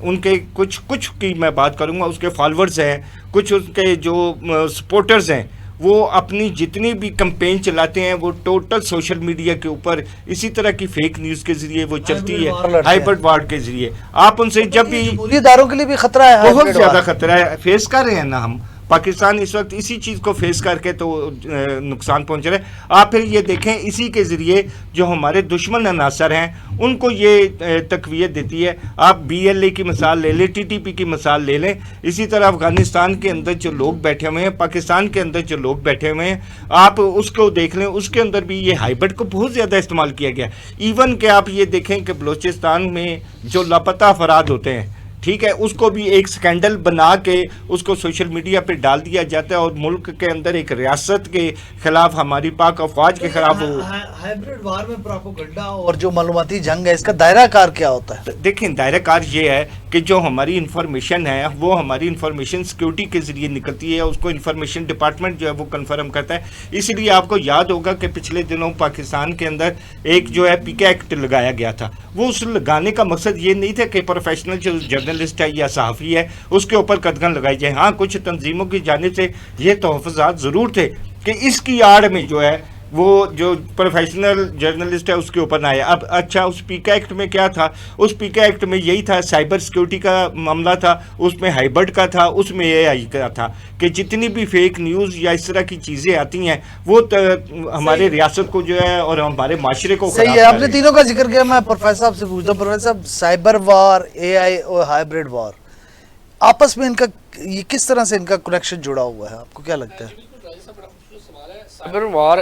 ان کے کچھ کی میں بات کروں گا، اس کے فالورز ہیں، کچھ اس کے جو سپورٹرز ہیں، وہ اپنی جتنی بھی کمپین چلاتے ہیں وہ ٹوٹل سوشل میڈیا کے اوپر اسی طرح کی فیک نیوز کے ذریعے وہ چلتی ہے، ہائبرڈ وار کے ذریعے. آپ ان سے جب بھی جمہوری اداروں کے لیے بھی خطرہ ہے، بہت زیادہ خطرہ ہے، فیس کر رہے ہیں نا ہم. پاکستان اس وقت اسی چیز کو فیس کر کے تو نقصان پہنچ رہا ہے. آپ پھر یہ دیکھیں اسی کے ذریعے جو ہمارے دشمن عناصر ہیں ان کو یہ تقویت دیتی ہے. آپ BLA کی مثال لے لیں، TTP کی مثال لے لیں. اسی طرح افغانستان کے اندر جو لوگ بیٹھے ہوئے ہیں، پاکستان کے اندر جو لوگ بیٹھے ہوئے ہیں، آپ اس کو دیکھ لیں، اس کے اندر بھی یہ ہائبرڈ کو بہت زیادہ استعمال کیا گیا. ایون کہ آپ یہ دیکھیں کہ بلوچستان میں جو لاپتہ افراد ہوتے ہیں، ٹھیک ہے، اس کو بھی ایک سکینڈل بنا کے اس کو سوشل میڈیا پہ ڈال دیا جاتا ہے، اور ملک کے اندر ایک ریاست کے خلاف، ہماری پاک افواج کے خلاف ہائبرڈ وار میں پروپیگنڈا اور جو معلوماتی جنگ ہے، اس کا دائرہ کار کیا ہوتا ہے؟ دیکھیں، دائرہ کار یہ ہے کہ جو ہماری انفارمیشن ہے وہ ہماری انفارمیشن سیکیورٹی کے ذریعے نکلتی ہے، اس کو انفارمیشن ڈپارٹمنٹ جو ہے وہ کنفرم کرتا ہے. اس لیے آپ کو یاد ہوگا کہ پچھلے دنوں پاکستان کے اندر ایک جو ہے PK ایکٹ لگایا گیا تھا. وہ اس لگانے کا مقصد یہ نہیں تھا کہ پروفیشنل جو جرنلسٹ ہے یا صحافی ہے اس کے اوپر قدغن لگائی جائے. ہاں، کچھ تنظیموں کی جانب سے یہ تحفظات ضرور تھے کہ اس کی آڑ میں جو ہے وہ جو پروفیشنل جرنلسٹ ہے اس کے اوپر نہ آیا. اب اچھا، اس PK ایکٹ میں کیا تھا؟ اس PK ایکٹ میں یہی تھا، سائبر سیکیورٹی کا معاملہ تھا، اس میں ہائبرڈ کا تھا، اس میں AI کا تھا کہ جتنی بھی فیک نیوز یا اس طرح کی چیزیں آتی ہیں وہ ہمارے ریاست کو جو ہے اور ہمارے معاشرے کو صحیح ہے. آپ نے تینوں کا ذکر کیا. میں پروفیسر صاحب سے پوچھتا ہوں، پروفیسر صاحب، سائبر وار، AI اور ہائبرڈ وار، آپس میں ان کا یہ کس طرح سے ان کا کنیکشن جڑا ہوا ہے؟ آپ کو کیا لگتا ہے؟ سائبر وار،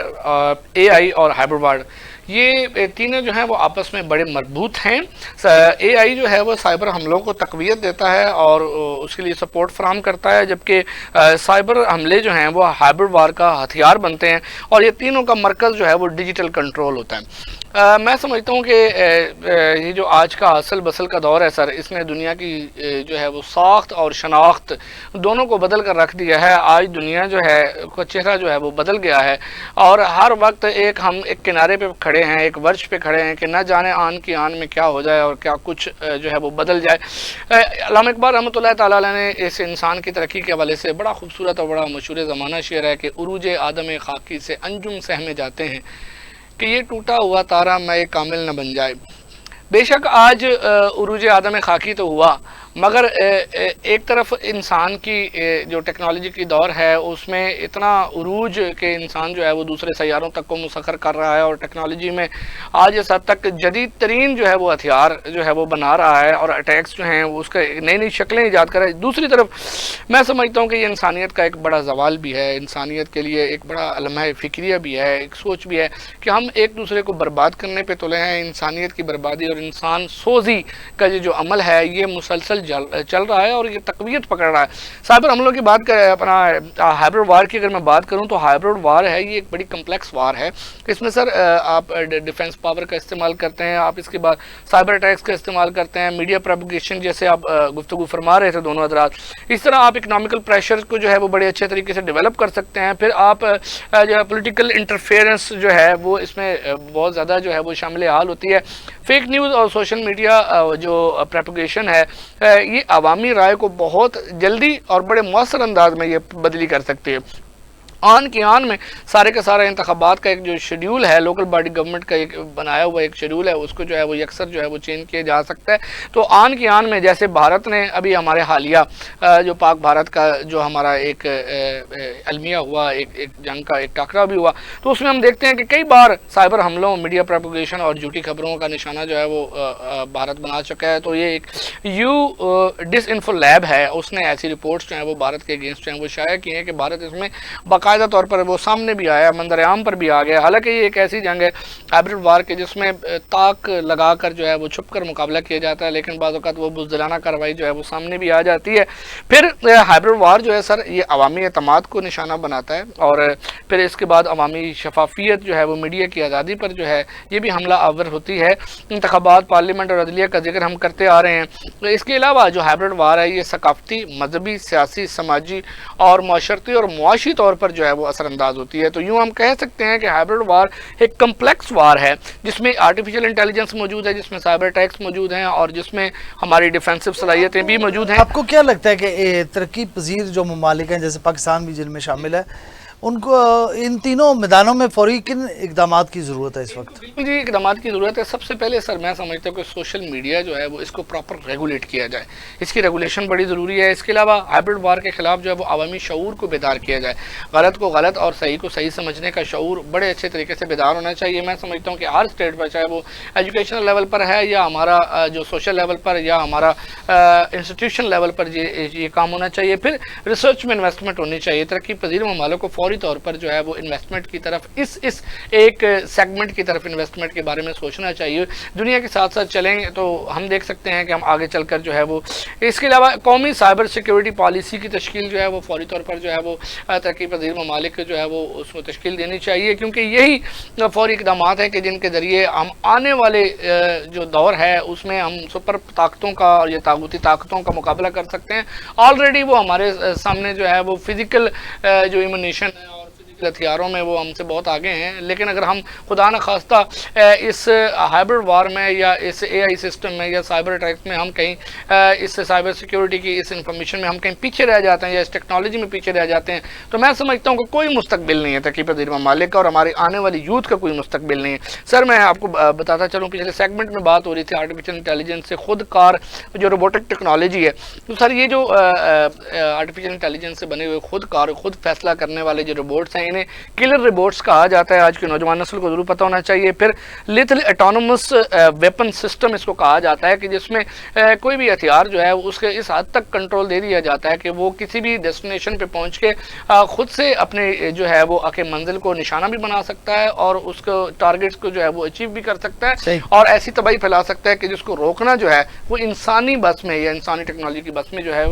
AI اور ہائبرڈ وار، یہ تینوں جو ہیں وہ آپس میں بڑے مربوط ہیں. AI جو ہے وہ سائبر حملوں کو تقویت دیتا ہے اور اس کے لیے سپورٹ فراہم کرتا ہے، جبکہ سائبر حملے جو ہیں وہ ہائبرڈ وار کا ہتھیار بنتے ہیں، اور یہ تینوں کا مرکز جو ہے وہ ڈیجیٹل کنٹرول ہوتا ہے. میں سمجھتا ہوں کہ یہ جو آج کا اصل بسل کا دور ہے سر، اس نے دنیا کی جو ہے وہ ساخت اور شناخت دونوں کو بدل کر رکھ دیا ہے. آج دنیا جو ہے کا چہرہ جو ہے وہ بدل گیا ہے، اور ہر وقت ہم ایک کنارے پہ کھڑے ہیں، ایک ورش پہ کھڑے ہیں کہ نہ جانے آن کی آن میں کیا ہو جائے اور کیا کچھ جو ہے وہ بدل جائے. علامہ اقبال رحمۃ اللہ تعالیٰ علیہ نے اس انسان کی ترقی کے حوالے سے بڑا خوبصورت اور بڑا مشہور زمانہ شعر ہے کہ عروج آدم خاکی سے انجم سہمے جاتے ہیں کہ یہ ٹوٹا ہوا تارا میں کامل نہ بن جائے. بے شک آج عروج آدم خاکی تو ہوا، مگر ایک طرف انسان کی جو ٹیکنالوجی کی دور ہے اس میں اتنا عروج کہ انسان جو ہے وہ دوسرے سیاروں تک کو مسخر کر رہا ہے، اور ٹیکنالوجی میں آج اس حد تک جدید ترین جو ہے وہ ہتھیار جو ہے وہ بنا رہا ہے، اور اٹیکس جو ہیں وہ اس کے نئی نئی شکلیں ایجاد کر رہا ہے. دوسری طرف میں سمجھتا ہوں کہ یہ انسانیت کا ایک بڑا زوال بھی ہے، انسانیت کے لیے ایک بڑا لمحہ فکریہ بھی ہے، ایک سوچ بھی ہے کہ ہم ایک دوسرے کو برباد کرنے پہ تلے ہیں. انسانیت کی بربادی اور انسان سوزی کا جو عمل ہے یہ مسلسل چل رہا ہے اور یہ تقویت پکڑ رہا ہے. سائبر حملوں کی بات کریں، اپنا ہائبرڈ وار کی اگر میں بات کروں تو ہائبرڈ وار ہے، یہ ایک بڑی کمپلیکس وار ہے. اس میں سر آپ ڈیفنس پاور کا استعمال کرتے ہیں، آپ اس کے بعد سائبر اٹیکس کا استعمال کرتے ہیں، میڈیا پروپیگیشن جیسے آپ گفتگو فرما رہے تھے دونوں حضرات. اس طرح آپ اکنامیکل پریشر کو جو ہے وہ بڑے اچھے طریقے سے ڈیولپ کر سکتے ہیں. پھر آپ جو ہے پولیٹیکل انٹرفیئرنس جو ہے وہ اس میں بہت زیادہ جو ہے وہ شامل حال ہوتی ہے. فیک نیوز اور سوشل میڈیا جو پروپیگیشن ہے یہ عوامی رائے کو بہت جلدی اور بڑے مؤثر انداز میں یہ بدلی کر سکتی ہے. آن کی آن میں سارے کے سارے انتخابات کا ایک جو شیڈیول ہے، لوکل باڈی گورنمنٹ کا ایک بنایا ہوا ایک شیڈیول ہے، اس کو جو ہے وہ یکسر جو ہے وہ چینج کیا جا سکتا ہے. تو آن کی آن میں جیسے بھارت نے ابھی ہمارے حالیہ جو پاک بھارت کا جو ہمارا ایک المیہ ہوا، ایک جنگ کا ایک ٹاکرا بھی ہوا، تو اس میں ہم دیکھتے ہیں کہ کئی بار سائبر حملوں، میڈیا پروپیگیشن اور جھوٹی خبروں کا نشانہ جو ہے وہ بھارت بنا چکا ہے. تو یہ ایک ڈس انفو لیب ہے، اس نے ایسی رپورٹس جو ہیں وہ بھارت کے اگینسٹ ہیں وہ شائع کی ہیں کہ بھارت اس میں باقاعدہ طور پر وہ سامنے بھی آیا، منظر عام پر بھی آ گیا. حالانکہ یہ ایک ایسی جنگ ہے ہائبرڈ وار کے جس میں تاک لگا کر جو ہے وہ چھپ کر مقابلہ کیا جاتا ہے، لیکن بعض اوقات وہ بزدلانہ کارروائی جو ہے وہ سامنے بھی آ جاتی ہے. پھر ہائبرڈ وار جو ہے سر یہ عوامی اعتماد کو نشانہ بناتا ہے، اور پھر اس کے بعد عوامی شفافیت جو ہے وہ میڈیا کی آزادی پر جو ہے یہ بھی حملہ آور ہوتی ہے. انتخابات، پارلیمنٹ اور عدلیہ کا ذکر ہم کرتے آ رہے ہیں. اس کے علاوہ جو ہائبرڈ وار ہے یہ ثقافتی، مذہبی، سیاسی، سماجی اور معاشرتی اور معاشی طور پر جو جو ہے وہ اثر انداز ہوتی ہے. تو یوں ہم کہہ سکتے ہیں کہ ہائبرڈ وار ایک کمپلیکس وار ہے جس میں آرٹیفیشل انٹیلیجنس موجود ہے, جس میں سائبر اٹیکس موجود ہیں, اور جس میں ہماری ڈیفینسو صلاحیتیں بھی موجود ہیں. آپ کو کیا لگتا ہے کہ ترقی پذیر جو ممالک ہیں جیسے پاکستان بھی جن میں شامل ہے, ان کو ان تینوں میدانوں میں فوری کن اقدامات کی ضرورت ہے اس وقت؟ بالکل جی, اقدامات کی ضرورت ہے. سب سے پہلے سر میں سمجھتا ہوں کہ سوشل میڈیا جو ہے وہ اس کو پراپر ریگولیٹ کیا جائے, اس کی ریگولیشن بڑی ضروری ہے. اس کے علاوہ ہائبرڈ وار کے خلاف جو ہے وہ عوامی شعور کو بیدار کیا جائے, غلط کو غلط اور صحیح کو صحیح سمجھنے کا شعور بڑے اچھے طریقے سے بیدار ہونا چاہیے. میں سمجھتا ہوں کہ ہر اسٹیٹ پر, چاہے وہ ایجوکیشنل لیول پر ہے یا ہمارا جو سوشل لیول پر یا ہمارا انسٹیٹیوشن لیول پر یہ کام ہونا چاہیے. پھر ریسرچ میں انویسٹمنٹ ہونی چاہیے. ترقی پذیر ممالک کو فوری طور پر جو ہے وہ انویسٹمنٹ کی طرف اس ایک سیگمنٹ کی طرف انویسٹمنٹ کے بارے میں سوچنا چاہیے. دنیا کے ساتھ ساتھ چلیں تو ہم دیکھ سکتے ہیں کہ ہم آگے چل کر جو ہے وہ اس کے علاوہ قومی سائبر سیکیورٹی پالیسی کی تشکیل جو ہے وہ فوری طور پر جو ہے وہ ترقی پذیر ممالک جو ہے وہ اس کو تشکیل دینی چاہیے, کیونکہ یہی فوری اقدامات ہیں کہ جن کے ذریعے ہم آنے والے جو دور ہے اس میں ہم سپر طاقتوں کا اور یہ طاغوتی طاقتوں کا مقابلہ کر سکتے ہیں. آلریڈی وہ ہمارے سامنے جو ہے وہ فزیکل جو ایمونیشن ہے اور ہتھیاروں میں وہ ہم سے بہت آگے ہیں. لیکن اگر ہم خدا نخواستہ اس ہائبرڈ وار میں یا اس اے آئی سسٹم میں یا سائبر اٹیکس میں ہم کہیں اس سائبر سیکیورٹی کی اس انفارمیشن میں ہم کہیں پیچھے رہ جاتے ہیں یا اس ٹیکنالوجی میں پیچھے رہ جاتے ہیں, تو میں سمجھتا ہوں کہ کوئی مستقبل نہیں ہے ترقی پذیر ممالک کا, اور ہماری آنے والی یوتھ کا کوئی مستقبل نہیں ہے. سر میں آپ کو بتاتا چلوں, پچھلے سیگمنٹ میں بات ہو رہی تھی آرٹیفیشل انٹیلیجنس سے خود کار جو روبوٹک ٹیکنالوجی ہے. تو سر یہ جو آرٹیفیشل انٹیلیجنس سے بنے ہوئے خود کار خود فیصلہ کرنے والے جو روبوٹس ہیں, انہیں کلر روبوٹس کہا جاتا ہے. آج کی نوجوان نسل کو ضرور پتہ ہونا چاہیے. پھر لیتھل اٹونومس ویپن سسٹم اس کو کہا جاتا ہے, کہ جس میں کوئی بھی ہتھیار جو ہے اس کے اس حد تک کنٹرول دے دیا جاتا ہے کہ وہ کسی بھی ڈیسٹینیشن پہ پہنچ کے خود سے اپنے جو ہے وہ آکے منزل کو نشانہ بھی بنا سکتا ہے اور اس کو ٹارگیٹس کو جو ہے وہ اچیو بھی کر سکتا ہے, اور ایسی تباہی پھیلا سکتا ہے کہ جس کو روکنا جو ہے وہ انسانی بس میں یا انسانی ٹیکنالوجی کی بس میں جو ہے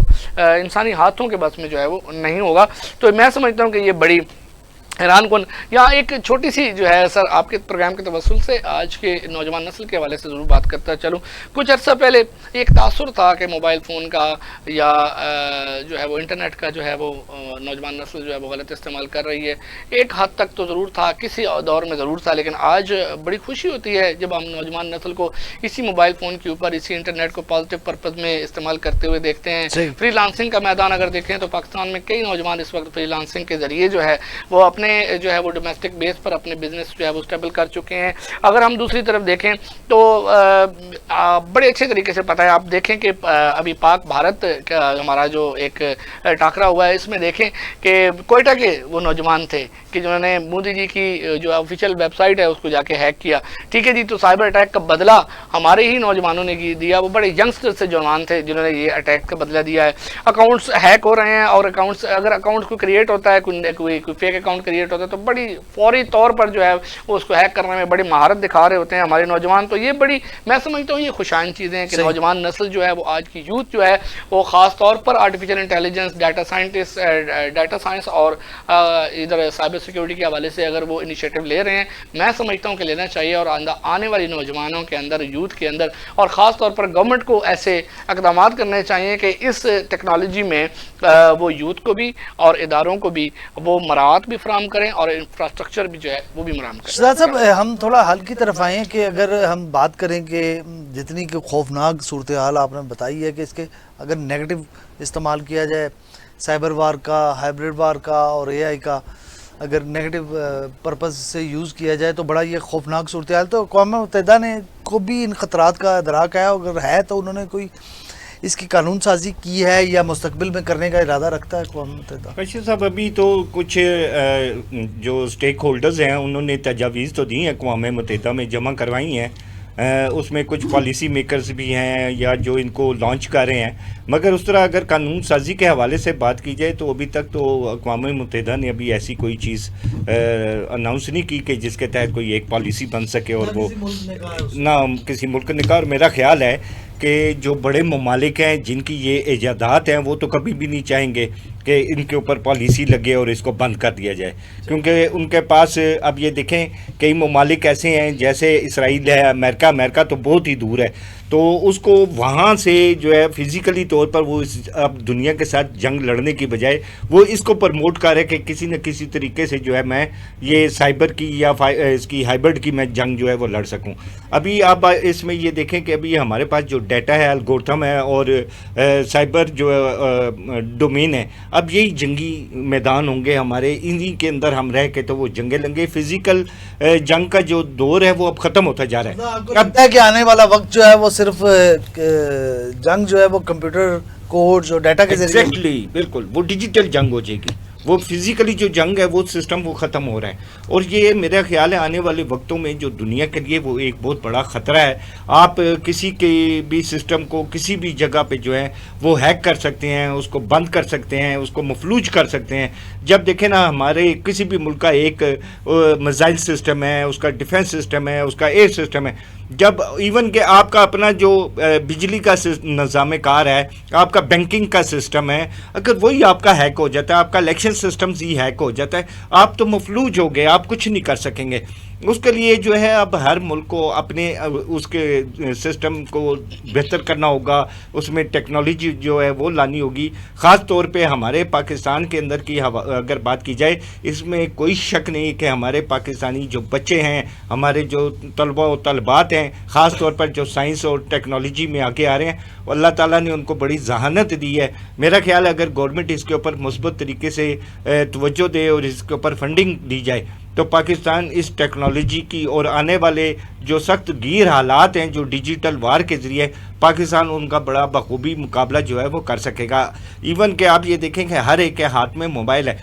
انسانی ہاتھوں کے بس میں جو ہے وہ نہیں ہوگا. تو میں سمجھتا ہوں کہ یہ بڑی حیران کن. یہاں ایک چھوٹی سی جو ہے سر آپ کے پروگرام کے توسل سے آج کے نوجوان نسل کے حوالے سے ضرور بات کرتا چلوں. کچھ عرصہ پہلے ایک تاثر تھا کہ موبائل فون کا یا جو ہے وہ انٹرنیٹ کا جو ہے وہ نوجوان نسل جو ہے وہ غلط استعمال کر رہی ہے. ایک حد تک تو ضرور تھا, کسی دور میں ضرور تھا, لیکن آج بڑی خوشی ہوتی ہے جب ہم نوجوان نسل کو اسی موبائل فون کے اوپر اسی انٹرنیٹ کو پازیٹیو پرپز میں استعمال کرتے ہوئے دیکھتے ہیں. فری لانسنگ کا میدان اگر دیکھیں تو پاکستان میں کئی نوجوان اس وقت فری لانسنگ کے ذریعے جو ہے وہ اپنے جو ہے وہ ڈومیسٹک بیس پر اپنے بزنس جو ہے وہ اسٹیبل کر چکے ہیں. اگر ہم دوسری طرف دیکھیں تو بڑے اچھے طریقے سے پتہ ہے, آپ دیکھیں کہ ابھی پاک بھارت کا ہمارا جو ایک ٹاکرا ہوا ہے, اس میں دیکھیں کہ کوئٹہ کے وہ نوجوان تھے کہ جنہوں نے مودی جی کی جو آفیشیل ویب سائٹ ہے اس کو جا کے ہیک کیا. ٹھیک ہے جی, تو سائبر اٹیک کا بدلہ ہمارے ہی نوجوانوں نے دیا. وہ بڑے ینگسٹر سے جوان تھے جنہوں نے یہ اٹیک کا بدلہ دیا ہے. اکاؤنٹس ہیک ہو رہے ہیں, اور اگر اکاؤنٹس کو کریٹ ہوتا ہے, کوئی فیک اکاؤنٹ کریٹ ہوتا ہے تو بڑی فوری طور پر جو ہے وہ اس کو ہیک کرنے میں بڑی مہارت دکھا رہے ہوتے ہیں ہمارے نوجوان. تو یہ بڑی میں سمجھتا ہوں یہ خوشائن چیزیں ہیں کہ نوجوان نسل جو ہے وہ آج کی یوتھ جو ہے وہ خاص طور پر آرٹیفیشل انٹیلیجنس, ڈیٹا سائنس اور ادھر سائبر سیکیورٹی کے حوالے سے اگر وہ انیشیٹو لے رہے ہیں, میں سمجھتا ہوں کہ لینا چاہیے. اور آنے والی نوجوانوں کے اندر, یوتھ کے اندر, اور خاص طور پر گورنمنٹ کو ایسے اقدامات کرنے چاہیے کہ اس ٹیکنالوجی میں وہ یوتھ کو بھی اور اداروں کو بھی وہ مراعات بھی فراہم کریں اور انفراسٹرکچر بھی جو ہے وہ بھی مراہم کریں. شہزاد صاحب, ہم تھوڑا حل کی طرف آئے ہیں کہ اگر ہم بات کریں کہ جتنی کہ خوفناک صورتحال آپ نے بتائی ہے کہ اس کے اگر نیگیٹو استعمال کیا جائے سائبر وار کا, ہائبرڈ وار کا اور اے آئی کا اگر نیگیٹو پرپز سے یوز کیا جائے تو بڑا یہ خوفناک صورتحال. تو اقوام متحدہ نے کو بھی ان خطرات کا ادراک ہے, اگر ہے تو انہوں نے کوئی اس کی قانون سازی کی ہے یا مستقبل میں کرنے کا ارادہ رکھتا ہے اقوام متحدہ؟ بشیر صاحب, ابھی تو کچھ جو اسٹیک ہولڈرز ہیں انہوں نے تجاویز تو دی ہیں, اقوام متحدہ میں جمع کروائی ہیں. اس میں کچھ پالیسی میکرز بھی ہیں یا جو ان کو لانچ کر رہے ہیں, مگر اس طرح اگر قانون سازی کے حوالے سے بات کی جائے تو ابھی تک تو اقوام متحدہ نے ابھی ایسی کوئی چیز اناؤنس نہیں کی کہ جس کے تحت کوئی ایک پالیسی بن سکے, اور وہ نہ کسی ملک نے کہا. اور میرا خیال ہے کہ جو بڑے ممالک ہیں جن کی یہ ایجادات ہیں وہ تو کبھی بھی نہیں چاہیں گے کہ ان کے اوپر پالیسی لگے اور اس کو بند کر دیا جائے, کیونکہ ان کے پاس اب یہ دیکھیں کئی ممالک ایسے ہیں جیسے اسرائیل ہے, امریکہ تو بہت ہی دور ہے, تو اس کو وہاں سے جو ہے فزیکلی طور پر وہ اب دنیا کے ساتھ جنگ لڑنے کی بجائے وہ اس کو پرموٹ کر رہے کہ کسی نہ کسی طریقے سے جو ہے میں یہ سائبر کی یا اس کی ہائبرڈ کی میں جنگ جو ہے وہ لڑ سکوں. ابھی آپ اس میں یہ دیکھیں کہ ابھی ہمارے پاس جو ڈیٹا ہے الگورتھم ہے اور سائبر جو ڈومین ہے, اب یہی جنگی میدان ہوں گے ہمارے, انہی کے اندر ہم رہ کے تو وہ جنگیں لنگے. فزیکل جنگ کا جو دور ہے وہ اب ختم ہوتا جا رہا ہے. آپ کو لگتا ہے کہ آنے والا وقت جو ہے وہ صرف جنگ جو ہے وہ کمپیوٹر کوڈز اور ڈیٹا کے ذریعے ایگزیکٹلی بالکل وہ ڈیجیٹل جنگ ہو جائے گی, وہ فزیکلی جو جنگ ہے وہ سسٹم وہ ختم ہو رہا ہے. اور یہ میرا خیال ہے آنے والے وقتوں میں جو دنیا کے لیے وہ ایک بہت بڑا خطرہ ہے. آپ کسی کے بھی سسٹم کو کسی بھی جگہ پہ جو ہے وہ ہیک کر سکتے ہیں, اس کو بند کر سکتے ہیں, اس کو مفلوج کر سکتے ہیں. جب دیکھیں نا ہمارے کسی بھی ملک کا ایک میزائل سسٹم ہے, اس کا ڈیفنس سسٹم ہے, اس کا ایئر سسٹم ہے, جب ایون کہ آپ کا اپنا جو بجلی کا نظام کار ہے, آپ کا بینکنگ کا سسٹم ہے, اگر وہی آپ کا ہیک ہو جاتا ہے, آپ کا الیکشن سسٹم ہی ہیک ہو جاتا ہے, آپ تو مفلوج ہو گئے, آپ کچھ نہیں کر سکیں گے. اس کے لیے جو ہے اب ہر ملک کو اپنے اس کے سسٹم کو بہتر کرنا ہوگا, اس میں ٹیکنالوجی جو ہے وہ لانی ہوگی. خاص طور پہ ہمارے پاکستان کے اندر کی اگر بات کی جائے, اس میں کوئی شک نہیں کہ ہمارے پاکستانی جو بچے ہیں, ہمارے جو طلبہ و طالبات ہیں, خاص طور پر جو سائنس اور ٹیکنالوجی میں آگے آ رہے ہیں, اللہ تعالیٰ نے ان کو بڑی ذہانت دی ہے. میرا خیال ہے اگر گورنمنٹ اس کے اوپر مثبت طریقے سے توجہ دے اور اس کے اوپر فنڈنگ دی جائے تو پاکستان اس ٹیکنالوجی کی اور آنے والے جو سخت گیر حالات ہیں جو ڈیجیٹل وار کے ذریعے, پاکستان ان کا بڑا بخوبی مقابلہ جو ہے وہ کر سکے گا. ایون کہ آپ یہ دیکھیں کہ ہر ایک کے ہاتھ میں موبائل ہے.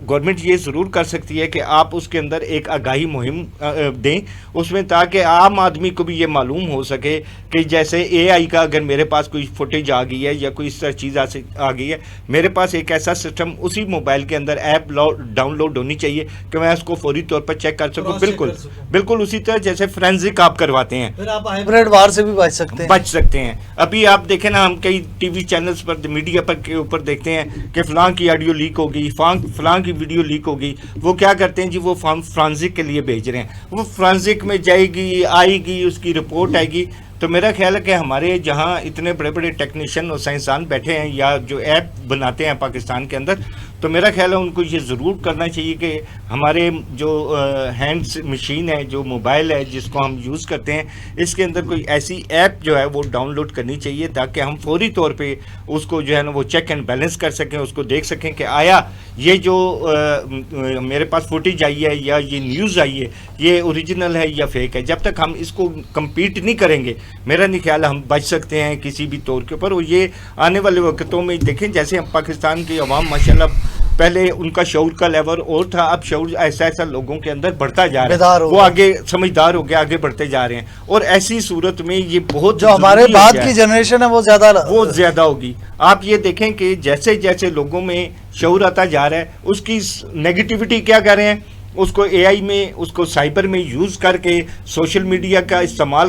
گورنمنٹ یہ ضرور کر سکتی ہے کہ آپ اس کے اندر ایک آگاہی مہم دیں اس میں, تاکہ عام آدمی کو بھی یہ معلوم ہو سکے کہ جیسے اے آئی کا اگر میرے پاس کوئی فوٹیج آ گئی ہے یا کوئی اس طرح چیز آ گئی ہے, میرے پاس ایک ایسا سسٹم اسی موبائل کے اندر ایپ ڈاؤن لوڈ ہونی چاہیے کہ میں اس کو فوری طور پر چیک کر سکوں. بالکل اسی طرح جیسے فرینزک آپ کرواتے ہیں, پھر آپ ہائبرڈ وار سے بھی بچ سکتے ہیں. ابھی آپ دیکھیں نا, ہم کئی ٹی وی چینلز پر میڈیا پر کے اوپر دیکھتے ہیں کہ فلاں کی آڈیو لیک ہو گئی, فلاں کی ویڈیو لیک ہو گئی. وہ کیا کرتے ہیں جی, وہ فرانزک کے لیے بھیج رہے ہیں, وہ فرانزک میں جائے گی, آئے گی, اس کی رپورٹ آئے گی. تو میرا خیال ہے کہ ہمارے جہاں اتنے بڑے بڑے ٹیکنیشین اور سائنسدان بیٹھے ہیں یا جو ایپ بناتے ہیں پاکستان کے اندر, تو میرا خیال ہے ان کو یہ ضرور کرنا چاہیے کہ ہمارے جو ہینڈ مشین ہے, جو موبائل ہے جس کو ہم یوز کرتے ہیں, اس کے اندر کوئی ایسی ایپ جو ہے وہ ڈاؤن لوڈ کرنی چاہیے تاکہ ہم فوری طور پہ اس کو جو ہے نا وہ چیک اینڈ بیلنس کر سکیں, اس کو دیکھ سکیں کہ آیا یہ جو میرے پاس فوٹیج آئی ہے یا یہ نیوز آئی ہے یہ اوریجنل ہے یا فیک ہے. جب تک ہم اس کو کمپیٹ نہیں کریں گے میرا نہیں خیال ہم بچ سکتے ہیں کسی بھی طور کے اوپر. اور یہ آنے والے وقتوں میں دیکھیں, جیسے ہم پاکستان کی عوام ماشاءاللہ پہلے ان کا شعور کا لیول اور تھا, اب شعور ایسا لوگوں کے اندر بڑھتا جا رہا ہے, وہ آگے سمجھدار ہو گیا, آگے بڑھتے جا رہے ہیں. اور ایسی صورت میں یہ بہت جو ہمارے بعد کی جنریشن ہے وہ زیادہ ہوگی. آپ یہ دیکھیں کہ جیسے جیسے لوگوں میں شعور آتا جا رہا ہے, اس کی نیگیٹیوٹی کیا کر رہے ہیں, اس کو اے آئی میں, اس کو سائبر میں یوز کر کے, سوشل میڈیا کا استعمال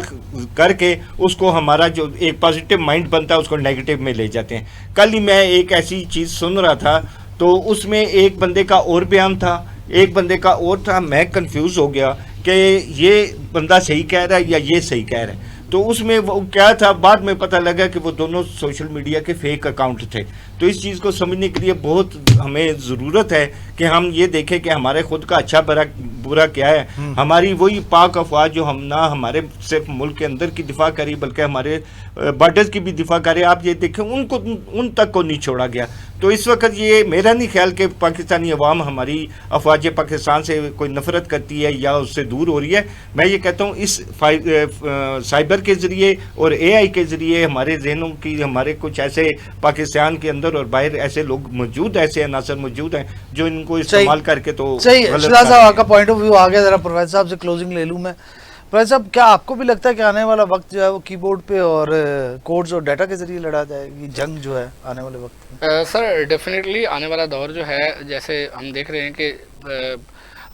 کر کے اس کو ہمارا جو ایک پازیٹیو مائنڈ بنتا ہے اس کو نیگیٹیو میں لے جاتے ہیں. کل ہی میں ایک ایسی چیز سن رہا تھا تو اس میں ایک بندے کا اور بیان تھا, ایک بندے کا اور تھا. میں کنفیوز ہو گیا کہ یہ بندہ صحیح کہہ رہا ہے یا یہ صحیح کہہ رہا ہے. تو اس میں وہ کیا تھا, بعد میں پتہ لگا کہ وہ دونوں سوشل میڈیا کے فیک اکاؤنٹ تھے. تو اس چیز کو سمجھنے کے لیے بہت ہمیں ضرورت ہے کہ ہم یہ دیکھیں کہ ہمارے خود کا اچھا برا کیا ہے. ہماری وہی پاک افواج جو ہم نہ ہمارے صرف ملک کے اندر کی دفاع کری بلکہ ہمارے بارڈرز کی بھی دفاع کرے, آپ یہ دیکھیں ان تک کو نہیں چھوڑا گیا. تو اس وقت یہ میرا نہیں خیال کہ پاکستانی عوام ہماری افواج پاکستان سے کوئی نفرت کرتی ہے یا اس سے دور ہو رہی ہے. میں یہ کہتا ہوں اس سائبر کے ذریعے اور اے آئی کے ذریعے ہمارے ذہنوں کی, ہمارے کچھ ایسے پاکستان کے اندر اور باہر ایسے لوگ موجود, ایسے عناصر موجود ہیں جو ان کو استعمال کر کے تو صحیح. شہزاد صاحب آپ کا پوائنٹ آف ویو آ گیا, ذرا پروفیسر صاحب سے کلوزنگ لے لوں میں. پروفیسر صاحب, کیا آپ کو بھی لگتا ہے کہ آنے والا وقت جو ہے وہ کی بورڈ پہ اور کوڈز اور ڈیٹا کے ذریعے لڑا جائے گی جنگ جو ہے آنے والے وقت میں؟ سر ڈیفینیٹلی آنے والا دور جو ہے, جیسے ہم دیکھ رہے ہیں کہ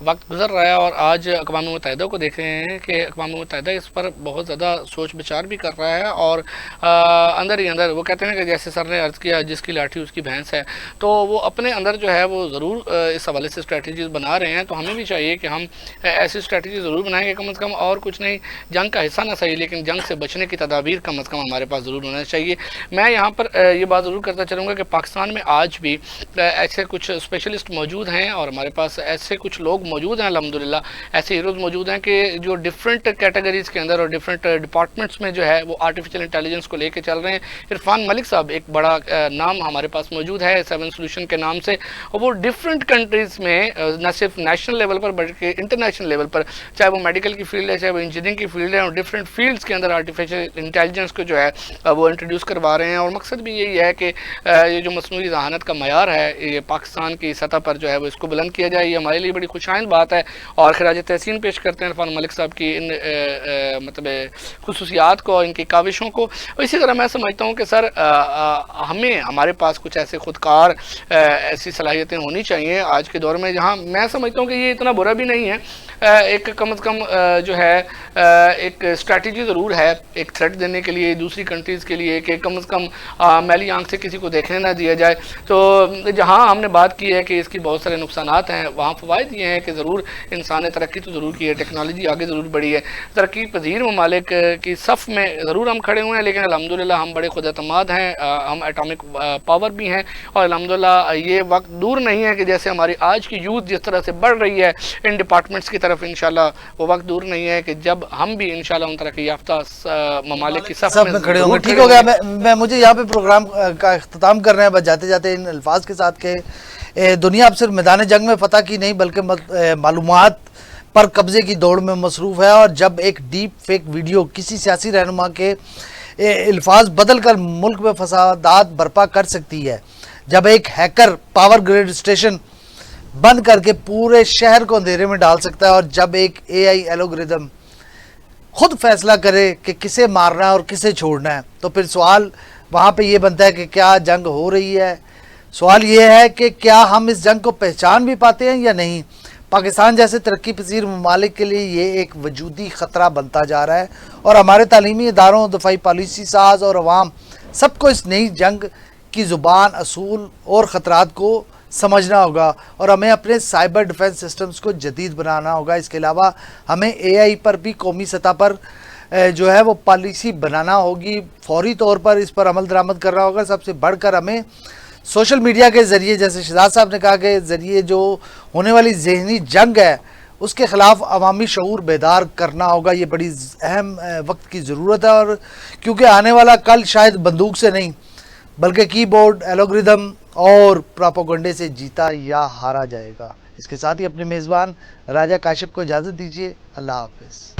وقت گزر رہا ہے اور آج اقوام متحدہ کو دیکھ رہے ہیں کہ اقوام متحدہ اس پر بہت زیادہ سوچ بچار بھی کر رہا ہے، اور اندر ہی اندر وہ کہتے ہیں کہ جیسے سر نے عرض کیا جس کی لاٹھی اس کی بھینس ہے، تو وہ اپنے اندر جو ہے وہ ضرور اس حوالے سے اسٹریٹجیز بنا رہے ہیں. تو ہمیں بھی چاہیے کہ ہم ایسی اسٹریٹجی ضرور بنائیں کہ کم از کم اور کچھ نہیں، جنگ کا حصہ نہ صحیح لیکن جنگ سے بچنے کی تدابیر کم از کم ہمارے پاس ضرور ہونا چاہیے. میں یہاں پر یہ بات ضرور کرتا چلوں گا کہ پاکستان میں آج بھی ایسے کچھ اسپیشلسٹ موجود ہیں اور ہمارے پاس ایسے کچھ لوگ موجود ہیں الحمدللہ، ایسے ہیروز موجود ہیں کہ جو ڈفرینٹ کیٹیگریز کے اندر اور ڈفرینٹ ڈپارٹمنٹس میں جو ہے وہ آرٹیفیشل انٹیلیجنس کو لے کے چل رہے ہیں. عرفان ملک صاحب ایک بڑا نام ہمارے پاس موجود ہے 7 سولوشن کے نام سے، اور وہ ڈفرینٹ کنٹریز میں نہ صرف نیشنل لیول پر بلکہ انٹرنیشنل لیول پر، چاہے وہ میڈیکل کی فیلڈ ہے چاہے وہ انجینئرنگ کی فیلڈ ہے، اور ڈفرینٹ فیلڈز کے اندر آرٹیفیشل انٹیلیجنس کو جو ہے وہ انٹروڈیوس کروا رہے ہیں. اور مقصد بھی یہی ہے کہ یہ جو مصنوعی ذہانت کا معیار ہے یہ پاکستان کی سطح پر جو ہے وہ اس کو بلند کیا جائے. یہ ہمارے لیے بڑی خوشائند بات ہے اور خراج تحسین پیش کرتے ہیں عرفان ملک صاحب کی ان مطلب خصوصیات کو اور ان کی کاوشوں کو. اسی طرح میں سمجھتا ہوں کہ سر ہمیں ہمارے پاس کچھ ایسے خودکار ایسی صلاحیتیں ہونی چاہیے آج کے دور میں، جہاں میں سمجھتا ہوں کہ یہ اتنا برا بھی نہیں ہے. ایک کم از کم جو ہے ایک اسٹریٹجی ضرور ہے ایک تھریٹ دینے کے لیے دوسری کنٹریز کے لیے کہ کم از کم میلی آنکھ سے کسی کو دیکھنے نہ دیا جائے. تو جہاں ہم نے بات کی ہے کہ اس کی بہت سارے نقصانات ہیں، وہاں فوائد یہ ہیں کہ ضرور انسان نے ترقی تو ضرور کی ہے، ٹیکنالوجی آگے ضرور بڑھی ہے، ترقی پذیر ممالک کی صف میں ضرور ہم کھڑے ہوئے ہیں، لیکن الحمدللہ ہم بڑے خود اعتماد ہیں، ہم ایٹامک پاور بھی ہیں، اور الحمدللہ یہ وقت دور نہیں ہے کہ جیسے ہماری آج کی یوتھ جس طرح سے بڑھ رہی ہے ان ڈپارٹمنٹس کی طرف، انشاءاللہ وہ وقت دور نہیں ہے کہ جب ہم بھی انشاءاللہ ان ترقی یافتہ ممالک کی صف میں کھڑے ہوں گے. ٹھیک ہو گیا، میں مجھے یہاں پہ پروگرام کا اختتام کرنا ہے، بس جاتے جاتے ان الفاظ کے ساتھ کہ دنیا اب صرف میدان جنگ میں فتح کی نہیں بلکہ معلومات پر قبضے کی دوڑ میں مصروف ہے. اور جب ایک ڈیپ فیک ویڈیو کسی سیاسی رہنما کے الفاظ بدل کر ملک میں فسادات برپا کر سکتی ہے، جب ایک ہیکر پاور گریڈ اسٹیشن بند کر کے پورے شہر کو اندھیرے میں ڈال سکتا ہے، اور جب ایک اے آئی ایلوگریدم خود فیصلہ کرے کہ کسے مارنا ہے اور کسے چھوڑنا ہے، تو پھر سوال وہاں پہ یہ بنتا ہے کہ کیا جنگ ہو رہی ہے؟ سوال یہ ہے کہ کیا ہم اس جنگ کو پہچان بھی پاتے ہیں یا نہیں؟ پاکستان جیسے ترقی پذیر ممالک کے لیے یہ ایک وجودی خطرہ بنتا جا رہا ہے، اور ہمارے تعلیمی اداروں، دفاعی پالیسی ساز اور عوام سب کو اس نئی جنگ کی زبان، اصول اور خطرات کو سمجھنا ہوگا، اور ہمیں اپنے سائبر ڈیفنس سسٹمز کو جدید بنانا ہوگا. اس کے علاوہ ہمیں اے آئی پر بھی قومی سطح پر جو ہے وہ پالیسی بنانا ہوگی، فوری طور پر اس پر عمل درآمد کرنا ہوگا. سب سے بڑھ کر ہمیں سوشل میڈیا کے ذریعے، جیسے شہزاد صاحب نے کہا کہ ذریعے جو ہونے والی ذہنی جنگ ہے اس کے خلاف عوامی شعور بیدار کرنا ہوگا. یہ بڑی اہم وقت کی ضرورت ہے، اور کیونکہ آنے والا کل شاید بندوق سے نہیں بلکہ کی بورڈ، ایلوگریدم اور پراپوگنڈے سے جیتا یا ہارا جائے گا. اس کے ساتھ ہی اپنے میزبان راجہ کاشف کو اجازت دیجیے. اللہ حافظ.